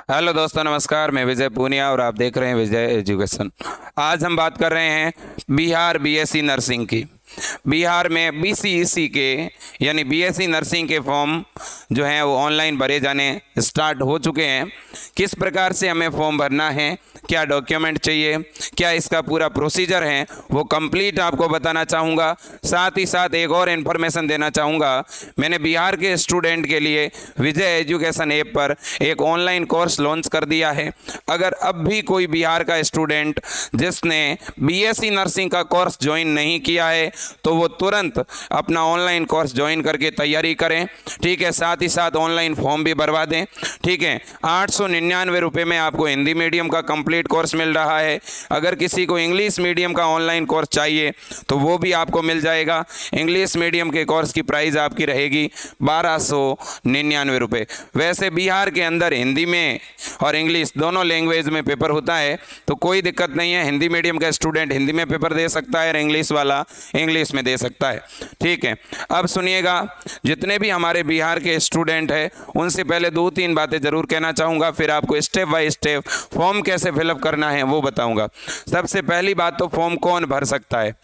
Hello दोस्तों, नमस्कार। मैं विजय पूनिया और आप देख रहे हैं विजय एजुकेशन। आज हम बात कर रहे हैं बिहार बीएससी नर्सिंग की। बिहार में बीसीईसी के यानी बीएससी नर्सिंग के फॉर्म जो हैं वो ऑनलाइन भरे जाने स्टार्ट हो चुके हैं। किस प्रकार से हमें फॉर्म भरना है, क्या डॉक्यूमेंट चाहिए, क्या इसका पूरा प्रोसीजर है, वो कंप्लीट आपको बताना चाहूँगा। साथ ही साथ एक और इन्फॉर्मेशन देना चाहूँगा। मैंने बिहार के स्टूडेंट के लिए विजय एजुकेशन ऐप पर एक ऑनलाइन कोर्स लॉन्च कर दिया है। अगर अब भी कोई बिहार का स्टूडेंट जिसने बीएससी नर्सिंग का कोर्स ज्वाइन नहीं किया है तो वो तुरंत अपना ऑनलाइन कोर्स ज्वाइन करके तैयारी करें, ठीक है। साथ ही साथ ऑनलाइन फॉर्म भी भरवा दें, ठीक है। 899 रुपये में आपको हिंदी मीडियम का कंप्लीट कोर्स मिल रहा है। अगर किसी को इंग्लिश मीडियम का ऑनलाइन कोर्स चाहिए तो वो भी आपको मिल जाएगा। इंग्लिश मीडियम के कोर्स की प्राइस आपकी रहेगी 1299 रुपये। वैसे बिहार के अंदर हिंदी में और इंग्लिश दोनों लैंग्वेज में पेपर होता है, तो कोई दिक्कत नहीं है। हिंदी मीडियम का स्टूडेंट हिंदी में पेपर दे सकता है और इंग्लिश वाला इंग्लिश में दे सकता है, ठीक है। अब सुनिएगा, जितने भी हमारे बिहार के स्टूडेंट हैं उनसे पहले 2-3 बातें जरूर कहना चाहूँगा, फिर आपको स्टेप बाय स्टेप फॉर्म कैसे फिलअप करना है वो बताऊँगा। सबसे पहली बात तो फॉर्म कौन भर सकता है।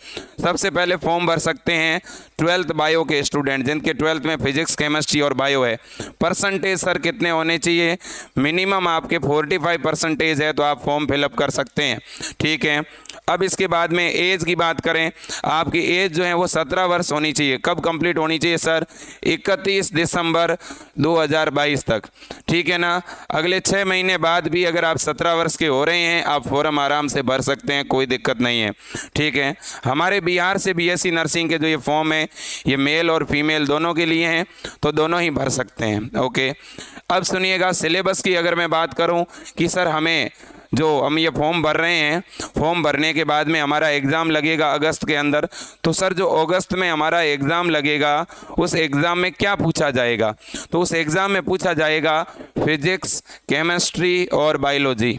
सबसे पहले फॉर्म भर सकते हैं 12th बायो के स्टूडेंट, जिनके 12th में फिजिक्स, केमिस्ट्री और बायो है। परसेंटेज सर कितने होने चाहिए? मिनिमम आपके 45% है तो आप फॉर्म फिलअप कर सकते हैं, ठीक है। अब इसके बाद में एज की बात करें, आपकी एज जो है वो 17 वर्ष होनी चाहिए। कब कंप्लीट होनी चाहिए सर? 31 दिसंबर 2022 तक, ठीक है ना। अगले 6 महीने बाद भी अगर आप 17 वर्ष के हो रहे हैं आप फॉर्म आराम से भर सकते हैं, कोई दिक्कत नहीं है, ठीक है। हमारे बिहार से बीएससी नर्सिंग के जो ये फॉर्म है ये मेल और फीमेल दोनों के लिए हैं, तो दोनों ही भर सकते हैं, ओके। अब सुनिएगा, सिलेबस की अगर मैं बात करूं कि सर हमें जो हम ये फॉर्म भर रहे हैं, फॉर्म भरने के बाद में हमारा एग्ज़ाम लगेगा अगस्त के अंदर, तो सर जो अगस्त में हमारा एग्ज़ाम लगेगा उस एग्ज़ाम में क्या पूछा जाएगा? तो उस एग्ज़ाम में पूछा जाएगा फिजिक्स, केमिस्ट्री और बायोलॉजी,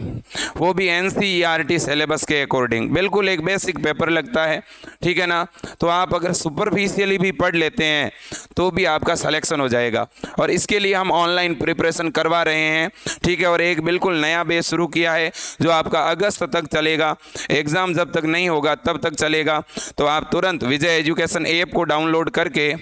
वो भी एनसीईआरटी सिलेबस के अकॉर्डिंग। बिल्कुल एक बेसिक पेपर लगता है, ठीक है ना। तो आप अगर सुपरफिशियली भी पढ़ लेते हैं तो भी आपका सिलेक्शन हो जाएगा। और इसके लिए हम ऑनलाइन प्रिपरेशन करवा रहे हैं, ठीक है। और एक बिल्कुल नया बेस शुरू किया है जो आपका अगस्त तक चलेगा। एग्ज़ाम जब तक नहीं होगा तब तक चलेगा। तो आप तुरंत विजय एजुकेशन ऐप को डाउनलोड करके,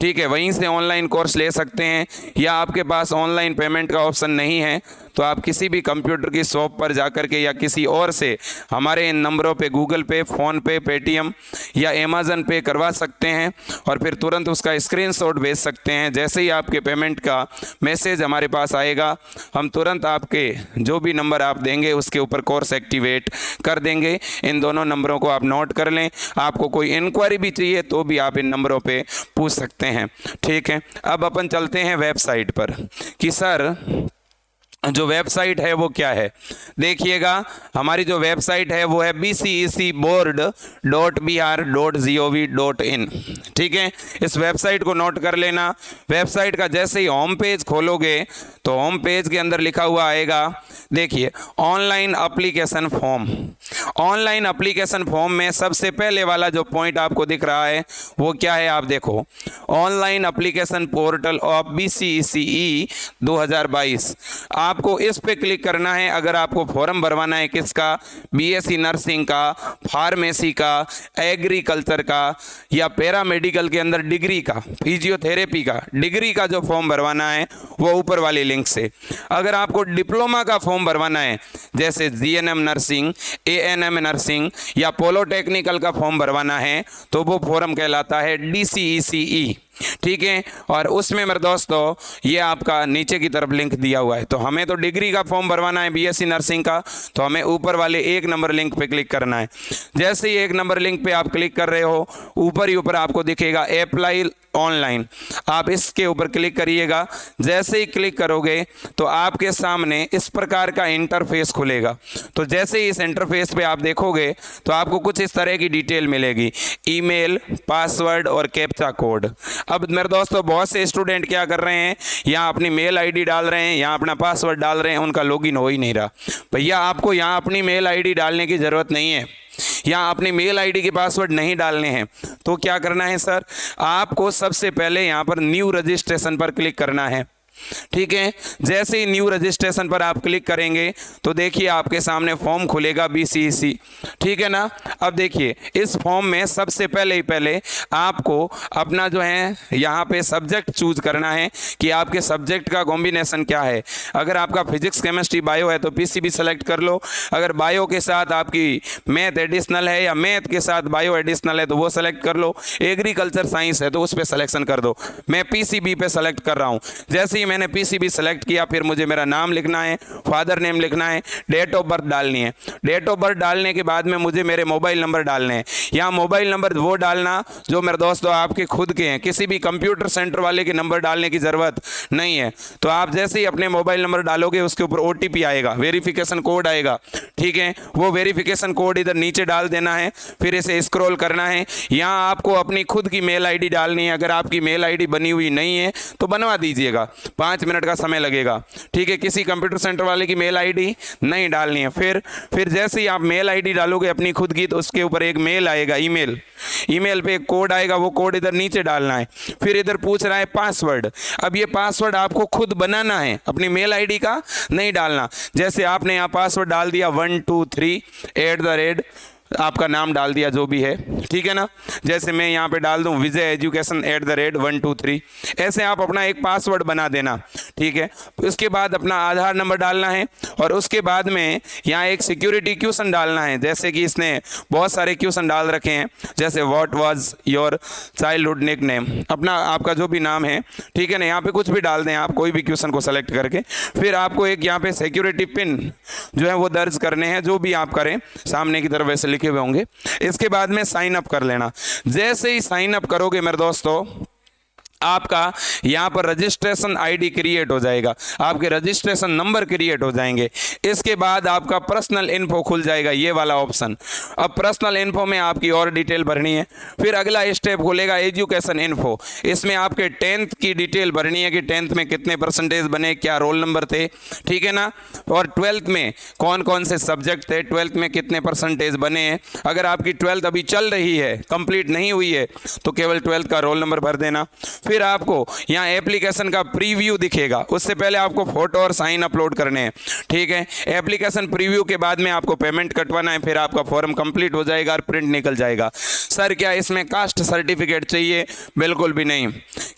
ठीक है, वहीं से ऑनलाइन कोर्स ले सकते हैं। या आपके पास ऑनलाइन पेमेंट का ऑप्शन नहीं है तो आप किसी भी कंप्यूटर की शॉप पर जाकर के या किसी और से हमारे इन नंबरों पे गूगल पे, फ़ोन पे, पेटीएम या अमेज़न पे करवा सकते हैं और फिर तुरंत उसका स्क्रीनशॉट भेज सकते हैं। जैसे ही आपके पेमेंट का मैसेज हमारे पास आएगा हम तुरंत आपके जो भी नंबर आप देंगे उसके ऊपर कोर्स एक्टिवेट कर देंगे। इन दोनों नंबरों को आप नोट कर लें। आपको कोई इंक्वायरी भी चाहिए तो भी आप इन नंबरों पे पूछ सकते हैं, ठीक है। अब अपन चलते हैं वेबसाइट पर कि सर जो वेबसाइट है वो क्या है। देखिएगा, हमारी जो वेबसाइट है वो है bcecboard.bihar.gov.in, ठीक है। इस वेबसाइट को नोट कर लेना। वेबसाइट का जैसे ही होम पेज खोलोगे तो होम पेज के अंदर लिखा हुआ आएगा, देखिए, online application form. Online application form में सबसे पहले वाला जो पॉइंट आपको दिख रहा है वो क्या है? आप देखो, online application portal of BCEC 2022। आपको इस पे क्लिक करना है अगर आपको फॉर्म भरवाना है। किसका? बीएससी नर्सिंग का, फार्मेसी का, एग्रीकल्चर का या पैरामेडिकल के अंदर डिग्री का, फिजियोथेरेपी का डिग्री का जो फॉर्म भरवाना है वो ऊपर वाली लिंक से। अगर आपको डिप्लोमा का फॉर्म भरवाना है जैसे जीएनएम नर्सिंग, एएनएम नर्सिंग या पॉलिटेक्निकल का फॉर्म भरवाना है तो वो फॉर्म कहलाता है डीसीईसीई, ठीक है। और उसमें मेरे दोस्तों ये आपका नीचे की तरफ लिंक दिया हुआ है। तो हमें तो डिग्री का फॉर्म भरवाना है बीएससी नर्सिंग का, तो हमें ऊपर वाले 1 नंबर लिंक पे क्लिक करना है। जैसे ही 1 नंबर लिंक पे आप क्लिक कर रहे हो ऊपर ही ऊपर आपको दिखेगा अप्लाई ऑनलाइन, आप इसके ऊपर क्लिक करिएगा। जैसे ही क्लिक करोगे तो आपके सामने इस प्रकार का इंटरफेस खुलेगा। तो जैसे ही इस इंटरफेस पे आप देखोगे तो आपको कुछ इस तरह की डिटेल मिलेगी, ईमेल, पासवर्ड और कैप्चा कोड। अब मेरे दोस्तों बहुत से स्टूडेंट क्या कर रहे हैं, यहाँ अपनी मेल आईडी डाल रहे हैं, यहाँ अपना पासवर्ड डाल रहे हैं, उनका लॉगिन हो ही नहीं रहा। भैया आपको यहाँ अपनी मेल आईडी डालने की ज़रूरत नहीं है, यहाँ अपनी मेल आईडी के पासवर्ड नहीं डालने हैं। तो क्या करना है सर, आपको सबसे पहले यहाँ पर न्यू रजिस्ट्रेशन पर क्लिक करना है। ठीक है। जैसे ही न्यू रजिस्ट्रेशन पर आप क्लिक करेंगे तो देखिए आपके सामने फॉर्म खुलेगा BCEC, ठीक है ना। अब देखिए इस फॉर्म में सबसे पहले आपको अपना जो है यहाँ पे सब्जेक्ट चूज करना है कि आपके सब्जेक्ट का कॉम्बिनेशन क्या है। अगर आपका फिजिक्स केमिस्ट्री बायो है तो PCB सेलेक्ट कर लो, अगर बायो के साथ आपकी मैथ एडिशनल है या मैथ के साथ बायो एडिशनल है तो वो सेलेक्ट कर लो, एग्रीकल्चर साइंस है तो उस पर सिलेक्शन कर दो। मैं PCB पे सेलेक्ट कर रहा हूँ। जैसे ही मैंने PCB सेलेक्ट किया फिर मुझे मेरा नाम लिखना है, फादर नेम लिखना है, डेट ऑफ बर्थ डालनी है। डेट ऑफ बर्थ डालने के बाद में मुझे मेरे मोबाइल नंबर डालने हैं। यहाँ मोबाइल नंबर वो डालना जो मेरे दोस्तों आपके खुद के हैं, किसी भी कंप्यूटर सेंटर वाले के नंबर डालने की ज़रूरत नहीं है। तो आप जैसे ही अपने मोबाइल नंबर डालोगे उसके ऊपर OTP आएगा, वेरिफिकेशन कोड आएगा, ठीक है। वो वेरिफिकेशन कोड इधर नीचे डाल देना है, फिर इसे स्क्रॉल करना है। यहाँ आपको अपनी खुद की मेल ID डालनी है। अगर आपकी मेल ID बनी हुई नहीं है तो बनवा दीजिएगा, 5 मिनट का समय लगेगा, ठीक है। किसी कंप्यूटर सेंटर वाले की मेल ID नहीं डालनी है। फिर जैसे ही आप मेल ID डालोगे अपनी खुद की तो उसके ऊपर एक मेल आएगा, ईमेल पे एक कोड आएगा, वो कोड इधर नीचे डालना है। फिर इधर पूछ रहा है पासवर्ड। अब ये पासवर्ड आपको खुद बनाना है, अपनी मेल ID का नहीं डालना। जैसे आपने यहाँ पासवर्ड डाल दिया 123 आपका नाम डाल दिया जो भी है, ठीक है ना। जैसे मैं यहाँ पे डाल दूँ विजय एजुकेशन @123, ऐसे आप अपना एक पासवर्ड बना देना, ठीक है। उसके बाद अपना आधार नंबर डालना है और उसके बाद में यहाँ एक सिक्योरिटी क्वेश्चन डालना है। जैसे कि इसने बहुत सारे क्वेश्चन डाल रखे हैं, जैसे what was your childhood nickname, अपना आपका जो भी नाम है, ठीक है ना। यहाँ पे कुछ भी डाल दें आप, कोई भी क्वेश्चन को सेलेक्ट करके। फिर आपको एक यहाँ पे सिक्योरिटी पिन जो है वो दर्ज करने हैं, जो भी आप करें सामने की तरफ वैसे लिखे हुए होंगे। इसके बाद में साइन अप कर लेना। जैसे ही साइन अप करोगे मेरे दोस्तों आपका यहाँ पर रजिस्ट्रेशन ID क्रिएट हो जाएगा, आपके रजिस्ट्रेशन नंबर क्रिएट हो जाएंगे। इसके बाद आपका पर्सनल इन्फो खुल जाएगा, ये वाला ऑप्शन। अब पर्सनल इन्फो में आपकी और डिटेल भरनी है। फिर अगला स्टेप खुलेगा एजुकेशन इन्फो। इसमें आपके 10th की डिटेल भरनी है कि 10th में कितने परसेंटेज बने, क्या रोल नंबर थे, ठीक है ना। और 12th में कौन कौन से सब्जेक्ट थे, 12th में कितने परसेंटेज बने हैं। अगर आपकी 12th अभी चल रही है, कंप्लीट नहीं हुई है, तो केवल 12th का रोल नंबर भर देना। फिर आपको यहाँ एप्लीकेशन का प्रीव्यू दिखेगा, उससे पहले आपको फोटो और साइन अपलोड करने हैं, ठीक है। एप्लीकेशन प्रीव्यू के बाद में आपको पेमेंट कटवाना है, फिर आपका फॉर्म कंप्लीट हो जाएगा और प्रिंट निकल जाएगा। सर क्या इसमें कास्ट सर्टिफिकेट चाहिए? बिल्कुल भी नहीं।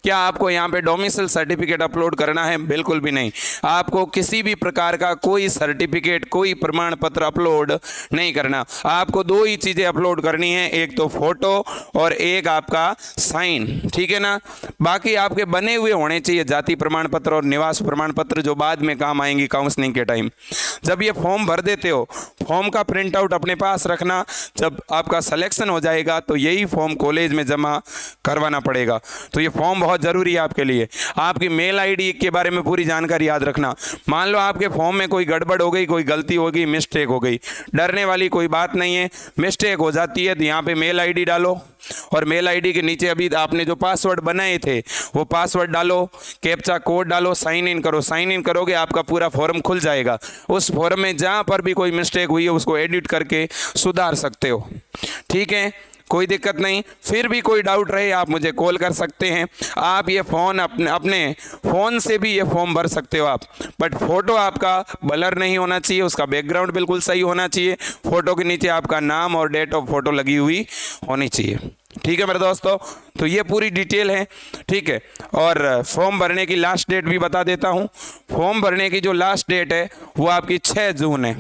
क्या आपको यहाँ पे डोमिसाइल सर्टिफिकेट अपलोड करना है? बिल्कुल भी नहीं। आपको किसी भी प्रकार का कोई सर्टिफिकेट, कोई प्रमाण पत्र अपलोड नहीं करना। आपको 2 ही चीज़ें अपलोड करनी है, एक तो फोटो और एक आपका साइन, ठीक है ना। बाकी आपके बने हुए होने चाहिए जाति प्रमाण पत्र और निवास प्रमाण पत्र, जो बाद में काम आएंगी काउंसलिंग के टाइम। जब ये फॉर्म भर देते हो, फॉर्म का प्रिंट आउट अपने पास रखना। जब आपका सिलेक्शन हो जाएगा तो यही फॉर्म कॉलेज में जमा करवाना पड़ेगा। तो ये फॉर्म बहुत ज़रूरी है आपके लिए। आपकी मेल ID के बारे में पूरी जानकारी याद रखना। मान लो आपके फॉर्म में कोई गड़बड़ हो गई, कोई गलती हो गई, मिस्टेक हो गई, डरने वाली कोई बात नहीं है। मिस्टेक हो जाती है तो यहाँ पे मेल ID डालो और मेल ID के नीचे अभी आपने जो पासवर्ड बनाए थे वो पासवर्ड डालो, कैप्चा कोड डालो, साइन इन करो। साइन इन करोगे आपका पूरा फॉर्म खुल जाएगा। उस फॉर्म में जहाँ पर भी कोई मिस्टेक हुई है उसको एडिट करके सुधार सकते हो, ठीक है, कोई दिक्कत नहीं। फिर भी कोई डाउट रहे आप मुझे कॉल कर सकते हैं। आप ये फ़ोन अपने फ़ोन से भी ये फॉर्म भर सकते हो आप, बट फ़ोटो आपका ब्लर नहीं होना चाहिए, उसका बैकग्राउंड बिल्कुल सही होना चाहिए। फ़ोटो के नीचे आपका नाम और डेट ऑफ फोटो लगी हुई होनी चाहिए, ठीक है मेरे दोस्तों। तो ये पूरी डिटेल है, ठीक है। और फॉर्म भरने की लास्ट डेट भी बता देता हूँ। फॉर्म भरने की जो लास्ट डेट है वो आपकी 6 जून है,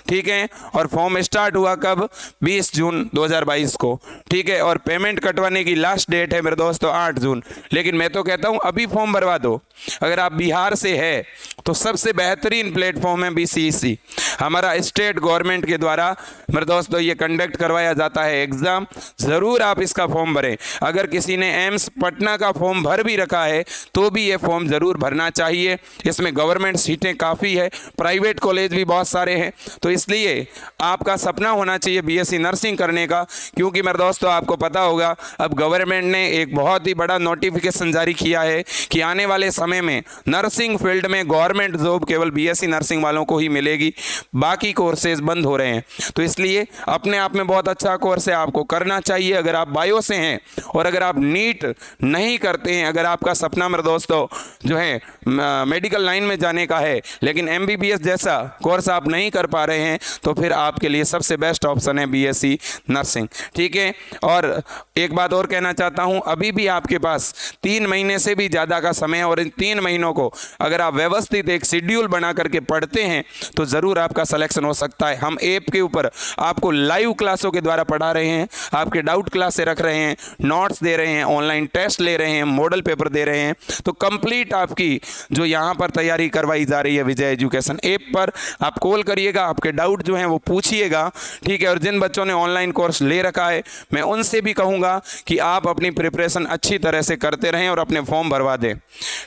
ठीक है। और फॉर्म स्टार्ट हुआ कब? 20 जून 2022 को, ठीक है। और पेमेंट कटवाने की लास्ट डेट है मेरे दोस्तों 8 जून। लेकिन मैं तो कहता हूं अभी फॉर्म भरवा दो। अगर आप बिहार से है तो सबसे बेहतरीन प्लेटफॉर्म है BCEC। हमारा स्टेट गवर्नमेंट के द्वारा मेरे दोस्तों ये कंडक्ट करवाया जाता है एग्ज़ाम। ज़रूर आप इसका फॉर्म भरें। अगर किसी ने एम्स पटना का फॉर्म भर भी रखा है तो भी ये फॉर्म ज़रूर भरना चाहिए। इसमें गवर्नमेंट सीटें काफ़ी है, प्राइवेट कॉलेज भी बहुत सारे हैं, तो इसलिए आपका सपना होना चाहिए बीएससी नर्सिंग करने का, क्योंकि मेरे दोस्तों आपको पता होगा अब गवर्नमेंट ने एक बहुत ही बड़ा नोटिफिकेशन जारी किया है कि आने वाले समय में नर्सिंग फील्ड में गवर्नमेंट जॉब केवल बीएससी नर्सिंग वालों को ही मिलेगी, बाकी कोर्सेज बंद हो रहे हैं। तो इसलिए अपने आप में बहुत अच्छा कोर्स है, आपको करना चाहिए। अगर आप बायो से हैं और अगर आप नीट नहीं करते हैं, अगर आपका सपना मेरे दोस्तों जो है मेडिकल लाइन में जाने का है लेकिन एमबीबीएस जैसा कोर्स आप नहीं कर पा रहे हैं, तो फिर आपके लिए सबसे बेस्ट ऑप्शन है बीएससी नर्सिंग। ठीक है, और एक बात और कहना चाहता हूं, अभी भी आपके पास 3 महीने से भी ज़्यादा का समय है और इन 3 महीनों को अगर आप व्यवस्थित एक शेड्यूल बना करके पढ़ते हैं तो ज़रूर आपका सिलेक्शन हो सकता है। हम ऐप के ऊपर आपको लाइव क्लासों के द्वारा पढ़ा रहे हैं, आपके डाउट क्लासें रख रहे हैं, नोट्स दे रहे हैं, ऑनलाइन टेस्ट ले रहे हैं, मॉडल पेपर दे रहे हैं। तो कंप्लीट आपकी जो यहाँ पर तैयारी करवाई जा रही है विजय एजुकेशन ऐप पर, आप कॉल करिएगा, आपके डाउट जो हैं वो पूछिएगा। ठीक है, और जिन बच्चों ने ऑनलाइन कोर्स ले रखा है मैं उनसे भी कहूँगा कि आप अपनी प्रिपरेशन अच्छी तरह से करते रहें और अपने फॉर्म भरवा दें।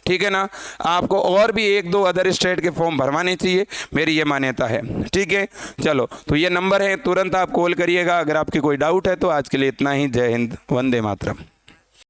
ठीक है ना, आपको और भी 1-2 अदर स्टेट के फॉर्म भरवाने चाहिए, मेरी ये मान्यता है। ठीक है, चलो तो ये नंबर है, तुरंत आप कॉल करिएगा अगर आपकी कोई डाउट है। तो आज के लिए इतना ही। जय हिंद, वंदे मातरम।